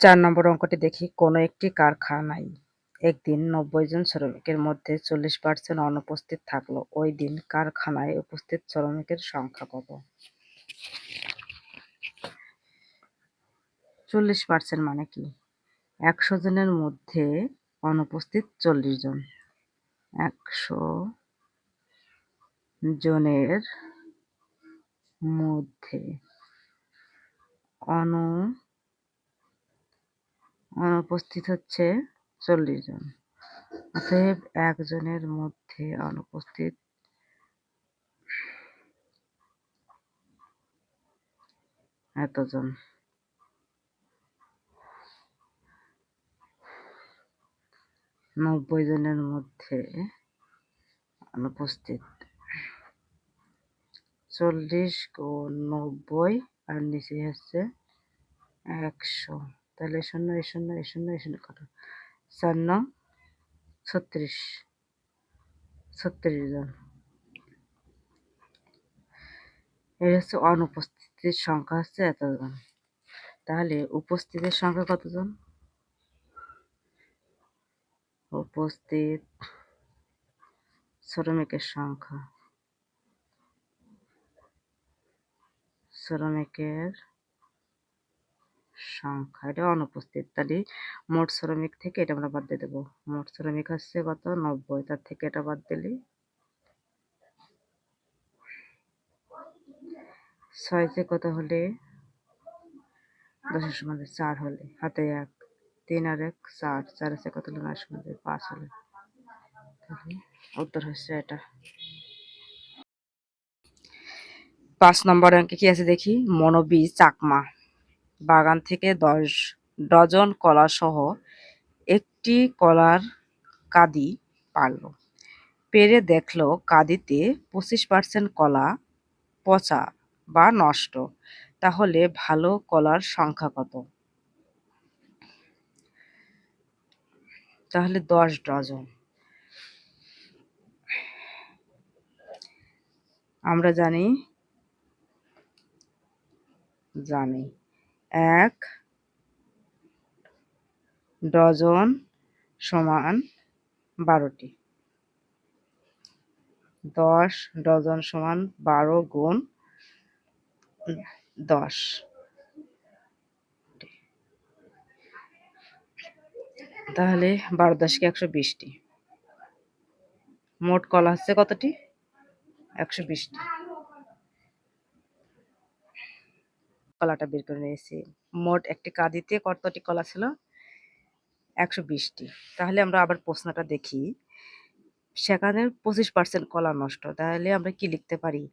৪ নম্বর অঙ্কটি দেখি। কোনো একটি কারখানায় একদিন ৯০ জন শ্রমিকের মধ্যে ৪০% অনুপস্থিত থাকলো। ওই দিন কারখানায় উপস্থিত শ্রমিকের সংখ্যা কত? ৪০% মানে কি? ১০০ জনের মধ্যে অনুপস্থিত ৪০ জন। ১০০ জনের মধ্যে অনুপস্থিত হচ্ছে ৪০ জন। অতএব ১ জনের মধ্যে অনুপস্থিত এতজন। ৯০ জনের মধ্যে অনুপস্থিত ৪০ গুণ ৯০ আর নিচে হচ্ছে ১০০। তাহলে ০ এ ০ এ ০ এ ০ কত? ৪ নং ৩৬ জন। এর হচ্ছে অনুপস্থিতির সংখ্যা হচ্ছে এতজন। তাহলে উপস্থিতের সংখ্যা কতজন? উপস্থিত শ্রমিকের সংখ্যা এটা অনুপস্থিত। তাহলে মোট শ্রমিক থেকে এটা আমরা বাদ দিয়ে দেবো। মোট শ্রমিক হচ্ছে কত? ৯০। তার থেকে এটা বাদ দিলে ৬ তে কত হলে ১০ সমান ৪ হলে হাতে ১ ৩ আর ১ ৪ ৪ আছে কত হলে ৯ সমান ৫ হলে। উত্তর হচ্ছে এটা। ৫ নম্বর অঙ্কে কি আছে দেখি। মনোবী চাকমা বাগান থেকে ১০ ডজন কলা সহ একটি কলার কাঁদি পারল। পেরে দেখলো কাঁদিতে ২৫% কলা পচা বা নষ্ট। তাহলে ভালো কলার সংখ্যা কত? তাহলে ১০ ডজন। আমরা জানি ১ ডজন সমান ১২টি। ১০ ডজন সমান ১২ গুণ ১০। তাহলে ১২ 10 কে ১২০টি। মোট কলা হচ্ছে কতটি? ১২০টি। কলাটা বের করে নিয়েছি। মোট একটি কাঁদিতে কতটি কলা ছিল? ১২০টি। তাহলে আমরা আবার প্রশ্নটা দেখি। সেখানে ২৫% কলা নষ্ট। তাহলে আমরা কি লিখতে পারি?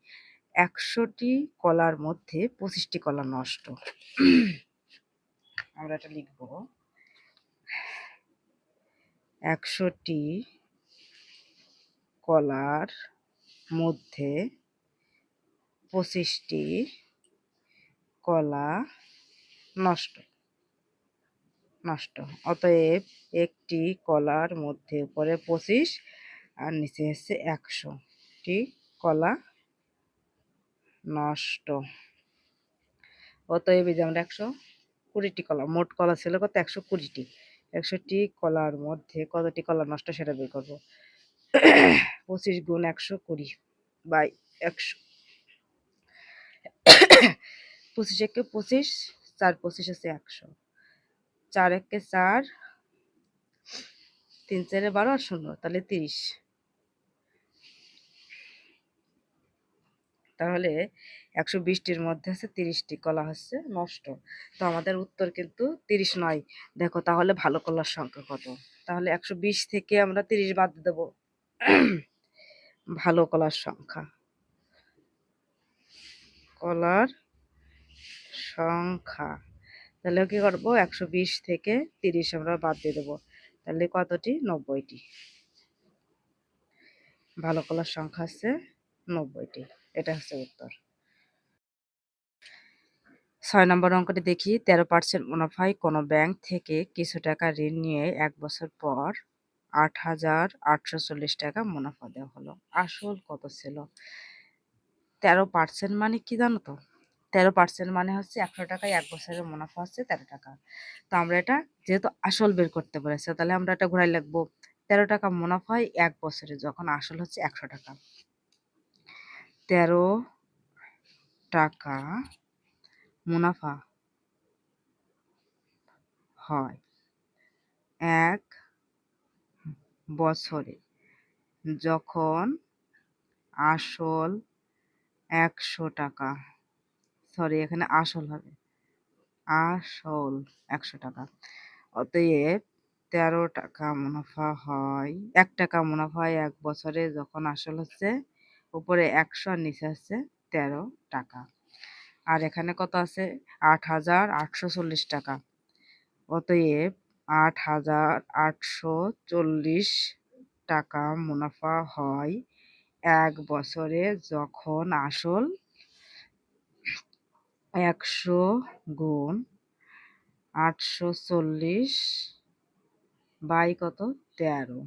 ১০০টি কলার মধ্যে ২৫টি কলা নষ্ট। আমরা এটা লিখব ১০০টি কলার মধ্যে ২৫টি কলা নষ্ট। অতএব একটি কলার মধ্যে উপরে ২৫ আর নিচে হচ্ছে ১০০টি কলা নষ্ট। অতএব এই যে আমরা ১২০টি কলা, মোট কলা ছিল কত? ১২০টি। ১০০টি কলার মধ্যে কতটি কলা নষ্ট সেটা বের করব। ২৫ গুণ ১২০ বাই ১০০। ২৫ একে ২৫, ৪ ২৫ হচ্ছে ১০০। ৪ একে ৪, ৩ ৪ ১২ আর ০ তাহলে ৩০। তাহলে ১২০টির মধ্যে হচ্ছে ৩০টি কলা হচ্ছে নষ্ট। তো আমাদের উত্তর কিন্তু ৩০ নয়। দেখো তাহলে ভালো কলার সংখ্যা কত? তাহলে ১২০ থেকে আমরা ৩০ বাদ দেব। ভালো কলার সংখ্যা তাহলে কি করব? ১২০ থেকে ৩০ আমরা বাদ দিয়ে দেবো। তাহলে কতটি? ৯০টি। ভালো কলার সংখ্যা হচ্ছে ৯০টি। এটা হচ্ছে উত্তর। ৬ নম্বর অঙ্কটি দেখি। ১৩% মুনাফায় কোনো ব্যাংক থেকে কিছু টাকা ঋণ নিয়ে ১ বছর পর ৮,৮৪০ টাকা মুনাফা দেওয়া হলো। আসল কত ছিল? ১৩% মানে কি জানো তো? 13% মানে হচ্ছে 100 টাকায় 1 বছরের মুনাফা হচ্ছে 13 টাকা। তো আমরা এটা যেহেতু আসল বের করতে বলেছে, তাহলে আমরা এটা ঘোরায় লিখবো 13 টাকা মুনাফায় 1 বছরে, যখন আসল হচ্ছে 100 টাকা। 13 টাকা মুনাফা হয় 1 বছরে, যখন আসল 100 টাকা, সরি এখানে আসল হবে, আসল 100 টাকা। অতএব 13 টাকা মুনাফা হয়, 1 টাকা মুনাফা হয় 1 বছরে, যখন আসল হচ্ছে উপরে 100 আর নিচে হচ্ছে 13 টাকা। আর এখানে কত আছে? 8,840 টাকা। অতএব 8,840 টাকা মুনাফা হয় 1 বছরে, যখন আসল 100 গুণ 840 বাই কত? 13।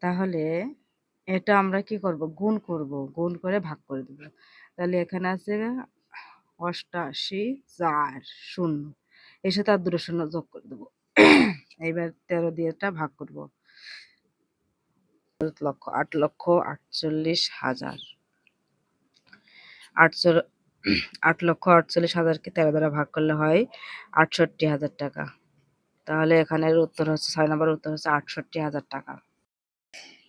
তাহলে এটা আমরা কি করব? গুণ করব, গুণ করে ভাগ করে দেব। তাহলে এখানে আছে 88 4 0, এর সাথে আর দুটো শূন্য যোগ করে দেব। এইবার 13 দিয়ে এটা ভাগ করব। 8,48,000, 8,48,000কে 13 দ্বারা ভাগ করলে হয় 68,000 টাকা। তাহলে এখানের উত্তর হচ্ছে 6 নম্বরের উত্তর হচ্ছে 68,000 টাকা।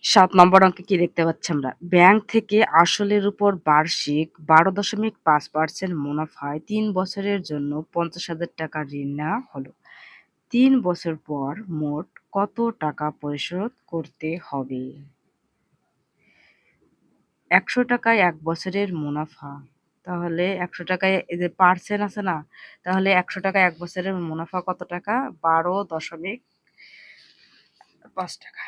7 নম্বর অঙ্কে কি দেখতে পাচ্ছি আমরা? ব্যাংক থেকে আসলের উপর বার্ষিক 12.5% মুনাফায় 3 বছরের জন্য 50,000 টাকা ঋণ নেওয়া হলো। 3 বছর পর মোট কত টাকা পরিশোধ করতে হবে? 100 টাকায় 1 বছরের মুনাফা। তাহলে 100 টাকায় এই যে পার্সেন্ট আছে না? তাহলে 100 টাকায় 1 বছরের মুনাফা কত টাকা? 12.5 টাকা।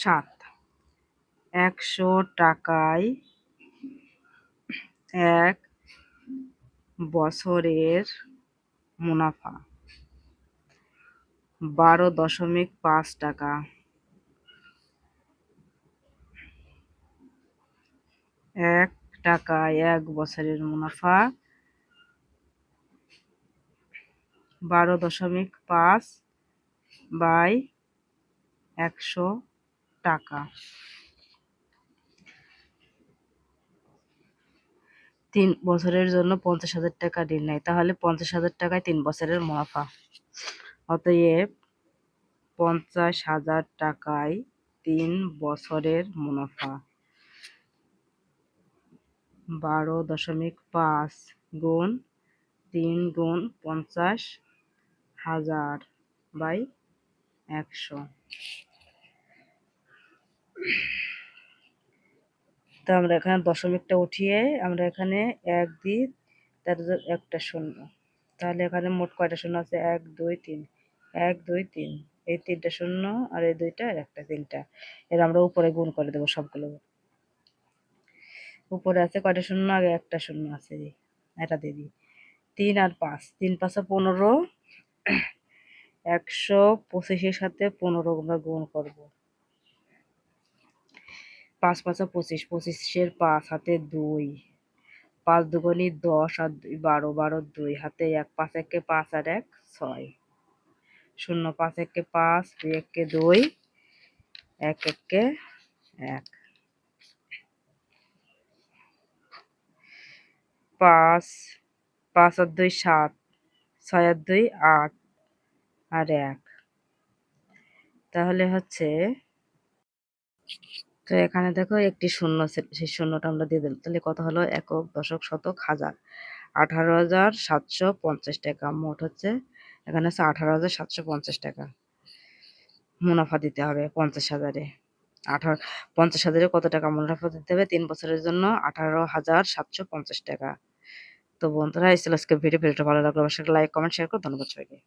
7, 100 টাকায় 1 বছরের মুনাফা 12.5 টাকা। 1 টাকায় 1 বছরের মুনাফা 12.5 বাই 100 টাকা। 3 বছরের জন্য 50,000 টাকা ঋণ নেয়, তাহলে 50,000 টাকায় 3 বছরের মুনাফা। অতএব 50,000 টাকায় 3 বছরের মুনাফা 12.5 গুণ 3 গুণ 50,000 বাই 100। তো আমরা এখানে দশমিকটা উঠিয়ে আমরা এখানে 1 দিই, তার একটা শূন্য। তাহলে এখানে মোট কয়টা শূন্য আছে? 1 2 3, 1 2 3, এই 3টা শূন্য আর এই 2টা আর একটা 3টা। এর আমরা উপরে গুণ করে দেবো সবগুলো। উপরে আছে কয়টা শূন্য? আগে একটা শূন্য আছে, এটা দিয়ে দিই। 3 আর 5, 3 5 15, 125-এর সাথে 15 আমরা গুণ করব। 5 5 25, 25-এর 5 হাতে 2, 5 দুগুণী 10 আর 2 12, 12 2 হাতে 1, 5 1-কে 5 আর 1 6, 0 5 1-কে 5, 2 1-কে 2, 1 1-কে 1, 5 5 আর 2 7, 6 আর 2 8 আর 1। তাহলে হচ্ছে, তো এখানে দেখো একটি শূন্য, সেই শূন্যটা আমরা দিয়ে দিলাম। তাহলে কত হলো? একক, দশক, শতক, হাজার। 18,750 টাকা মোট হচ্ছে, এখানে হচ্ছে 18,750 টাকা মুনাফা দিতে হবে 50,000-এ। 50,000-এ কত টাকা মুনাফা দিতে হবে? 3 বছরের জন্য 18,750 টাকা। তো বন্ধুরা, এই ছিল আজকের ভিডিওটা ভালো লাগলে অবশ্যই লাইক, কমেন্ট, শেয়ার করো। ধন্যবাদ সবাইকে।